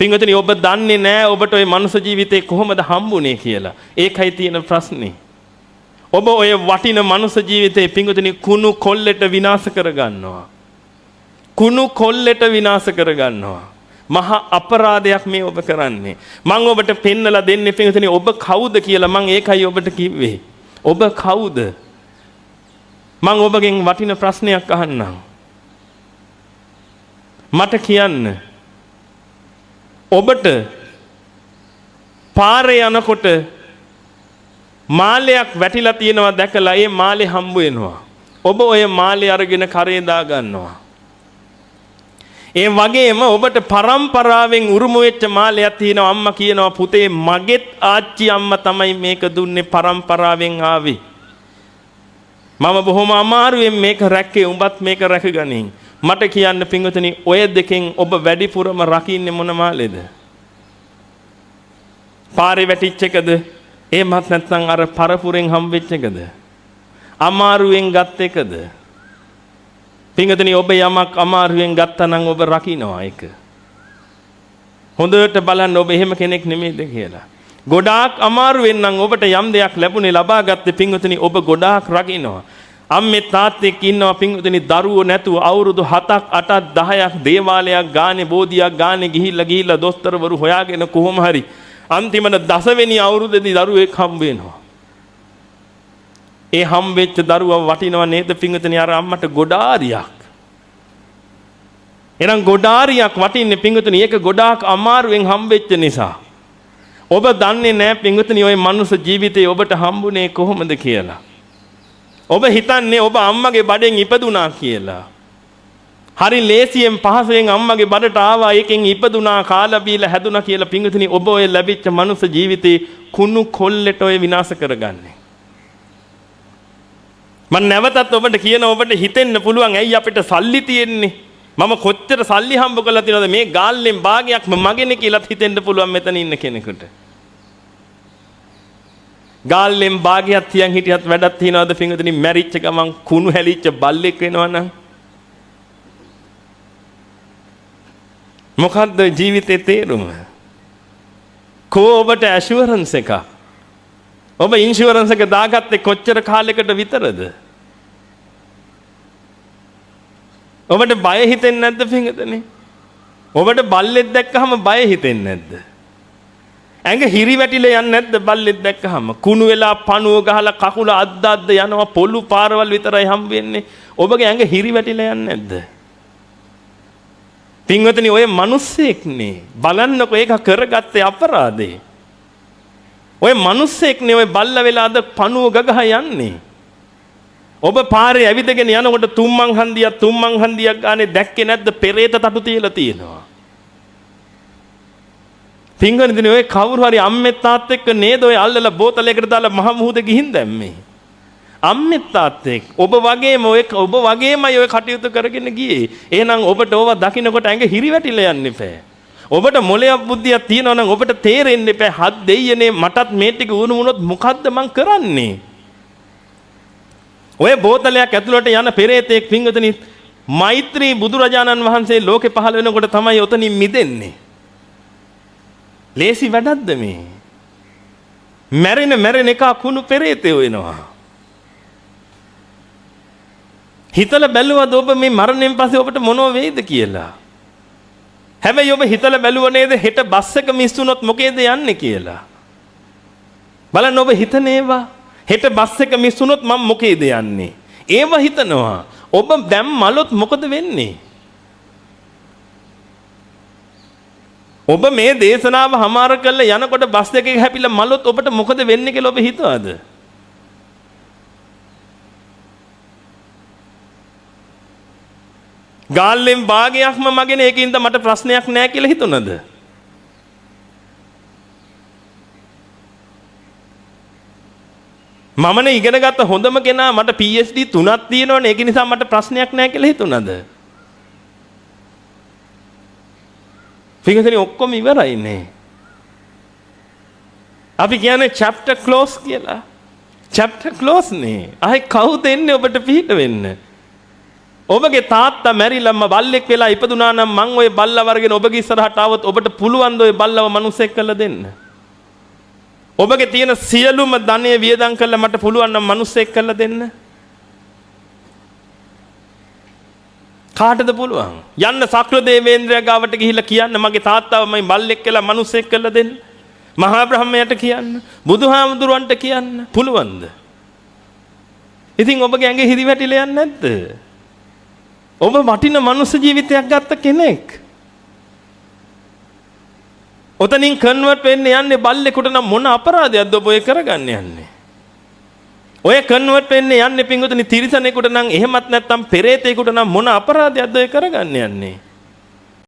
පින්වතුනි ඔබ දන්නේ නැහැ ඔබට ওই මනුෂ්‍ය ජීවිතේ කොහොමද හම්බුනේ කියලා. ඒකයි තියෙන ප්‍රශ්නේ. ඔබ ඔය වටින මනුෂ්‍ය ජීවිතේ පින්වතුනි කුණු කොල්ලෙට විනාශ කරගන්නවා. කුණු කොල්ලෙට විනාශ කරගන්නවා. මහා අපරාධයක් මේ ඔබ කරන්නේ. මම ඔබට පෙන්නලා දෙන්නේ පින්වතුනි ඔබ කවුද කියලා. මම ඒකයි ඔබට කිව්වේ. ඔබ කවුද? මම ඔබගෙන් වටින ප්‍රශ්නයක් අහන්නම්. මට කියන්න. ඔබට පාරේ යනකොට මාලයක් වැටිලා තියෙනවා දැකලා ඒ මාලේ හම්බ වෙනවා. ඔබ ඔය මාලේ අරගෙන කරේ දා ගන්නවා. ඒ වගේම ඔබට පරම්පරාවෙන් උරුම වෙච්ච මාලයක් තියෙනවා. අම්මා කියනවා පුතේ මගෙත් ආච්චි අම්මා තමයි මේක දුන්නේ පරම්පරාවෙන් ආවේ. මම බොහොම අමාරුවෙන් මේක රැක්කේ උඹත් මේක රැකගනින්. මට කියන්න පින්වතුනි ඔය දෙකෙන් ඔබ වැඩිපුරම රකින්නේ මොන මාලේද? පාරේ වැටිච්ච එකද? එහෙමත් නැත්නම් අර පරපුරෙන් හම්බෙච්ච එකද? අමාරුවෙන් ගත් එකද? පින්වතුනි ඔබ යමක් අමාරුවෙන් ගත්තා නම් ඔබ රකින්නවා ඒක. හොඳට බලන්න ඔබ එහෙම කෙනෙක් නෙමෙයිද කියලා. ගොඩාක් අමාරුවෙන් නම් ඔබට යම් දෙයක් ලැබුණේ ලබා ගත්තේ පින්වතුනි ඔබ ගොඩාක් රකින්නවා. අම්මේ තාත්තෙක් ඉන්නවා පින්වතුනි දරුවෝ නැතුව අවුරුදු 7ක් 8ක් 10ක් දේවාලයක් ගානේ බෝධියක් ගානේ ගිහිල්ලා දොස්තරවරු හොයාගෙන කොහොම හරි අන්තිමට 10 වෙනි අවුරුද්දේදී දරුවෙක් හම්බ වෙනවා. ඒ හම්බෙච්ච දරුවා වටිනව නේද පින්වතුනි අර අම්මට ගොඩාරියක්. එහෙනම් ගොඩාරියක් වටින්නේ පින්වතුනි ඒක ගොඩාක් අමාරුවෙන් හම්බෙච්ච නිසා. ඔබ දන්නේ නැහැ පින්වතුනි ওই මනුස්ස ජීවිතේ ඔබට හම්බුනේ කොහොමද කියලා. ඔබ හිතන්නේ ඔබ අම්මගේ බඩෙන් ඉපදුනා කියලා. හරි ලේසියෙන් පහසෙන් අම්මගේ බඩට ආවා ඒකෙන් ඉපදුනා කාලා බීලා හැදුනා කියලා පින්වතුනි ඔබ ඔය ලැබිච්ච මනුස්ස ජීවිතේ කුණු කොල්ලෙට ඔය විනාශ කරගන්නේ. මම නැවතත් ඔබට කියන ඔබට හිතෙන්න පුළුවන් ඇයි අපිට සල්ලි තියෙන්නේ? මම කොච්චර සල්ලි හම්බ කරලා තියෙනවද මේ ගාල්ලෙන් භාගයක්ම මගේනේ කියලාත් හිතෙන්න පුළුවන් මෙතන ඉන්න කෙනෙකුට. ගාල්ලෙන් භාගයක් තියන් හිටියත් වැඩක් තියනවද පින්වතුනි මැරිච්ච ගමන් කුණු හැලිච්ච බල්ලෙක් වෙනවනම් මොකද්ද ජීවිතේ තේරුම? කෝ ඔබට ඇෂුරන්ස් එකක්. ඔබ ඉන්ෂුරන්ස් එක දාගත්තේ කොච්චර කාලයකට විතරද? ඔබට බය හිතෙන්නේ නැද්ද පින්වතුනි? ඔබට බල්ලෙක් දැක්කහම බය හිතෙන්නේ නැද්ද? ඇඟ හිරි වැටිලා යන්නේ නැද්ද බල්ලෙක් දැක්කහම? කුණු වෙලා පණුව ගහලා කකුල අද්දාද්ද යනවා පොළු පාරවල් විතරයි හම්බ වෙන්නේ. ඔබගේ ඇඟ හිරි වැටිලා යන්නේ නැද්ද? පින්වතුනි ඔය මිනිස්සෙක්නේ බලන්නකො ඒක කරගත්තේ අපරාධේ. ඔය මිනිස්සෙක්නේ ඔය බල්ල වෙලා අද පණුව ගගහ යන්නේ. ඔබ පාරේ ඇවිදගෙන යනකොට තුම්මන් හන්දියක් ගානේ දැක්කේ නැද්ද පෙරේත තටු තියලා තියෙනවා. පින්වතුනි ඔය කවුරු හරි අම්මෙත් තාත්තෙක් නේද ඔය අල්ලලා බෝතලයකට දාලා මහ මුහුද ගිහින් දැම්මේ. අම්මෙත් තාත්තෙක් ඔබ වගේමයි ඔය කටයුතු කරගෙන ගියේ. එහෙනම් ඔබට ඕවා දකින්නකොට ඇඟ හිරි වැටිලා යන්න එපා. ඔබට මොලයක් බුද්ධියක් තියෙනවා නම් ඔබට තේරෙන්න එපා හත් දෙයියනේ මටත් මේ ටික වුණොත් මොකද්ද මං කරන්නේ? ඔය බෝතලයක් ඇතුළට යන පෙරේතෙක් පින්වතුනි මෛත්‍රී බුදුරජාණන් වහන්සේ ලෝකේ පහළ වෙනකොට තමයි ඔතනින් මිදෙන්නේ. ලේසි වැඩක්ද මේ? මැරෙන එක කුණු පෙරේතයෝ වෙනවා. හිතලා බැලුවද ඔබ මේ මරණයෙන් පස්සේ ඔබට මොනව වෙයිද කියලා? හැබැයි ඔබ හිතලා බැලුව නේද හෙට බස් එක මිස් වුණොත් මොකේද යන්නේ කියලා? බලන්න ඔබ හිතනේවා හෙට බස් එක මිස් වුණොත් මම මොකේද යන්නේ? ඒව හිතනවා. ඔබ දැන් මලොත් මොකද වෙන්නේ? ඔබ මේ දේශනාව හමාර කරලා යනකොට බස් එකේ හැපිලා මලොත් ඔබට මොකද වෙන්නේ කියලා ඔබ හිතවද? ගාල්ලෙන් භාගයක්ම මගෙන ඒකින්ද මට ප්‍රශ්නයක් නැහැ කියලා හිතුණද? මමනේ ඉගෙන ගත්ත හොඳම කෙනා මට PhD 3ක් තියෙනවනේ ඒක නිසා මට ප්‍රශ්නයක් නැහැ කියලා හිතුණද? පිටකනේ ඔක්කොම ඉවරයිනේ. අපි කියන්නේ chapter close කියලා. chapter close නේ. ආයි කවුද එන්නේ ඔබට පිට වෙන්න? ඔබගේ තාත්තා මැරිලම බල්ලෙක් වෙලා ඉපදුනා නම් මං ওই බල්ලා වර්ගෙන ඔබගේ ඉස්සරහට આવොත් ඔබට පුළුවන් ද ওই බල්ලව මිනිසෙක් කරලා දෙන්න? ඔබගේ තියෙන සියලුම ධනෙ වියදම් කරලා මට පුළුවන් නම් මිනිසෙක් කරලා දෙන්න? කාටද පුළුවන්? යන්න සක්‍ර දේවේන්ද්‍රයා ගාවට ගිහිල්ලා කියන්න මගේ තාත්තාව මම බල්ලෙක් කියලා මිනිසෙක් කරලා දෙන්න. මහා බ්‍රහ්මයාට කියන්න. බුදුහාමුදුරුවන්ට කියන්න. පුළුවන්ද? ඉතින් ඔබගේ ඇඟේ හිරි වැටිලා යන්නේ නැද්ද? ඔබ වටින මනුස්ස ජීවිතයක් ගත්ත කෙනෙක්. ඔතනින් කන්වර්ට් වෙන්න යන්නේ බල්ලෙකුට නම් මොන අපරාධයක්ද ඔබ ඔය කරගන්න යන්නේ? ඔය කන්වර්ට් වෙන්න යන්නේ පින්වතුනි තිරිසනෙකුට නම් එහෙමත් නැත්නම් පෙරේතයෙකුට නම් මොන අපරාධයක්ද ඔය කරගන්න යන්නේ?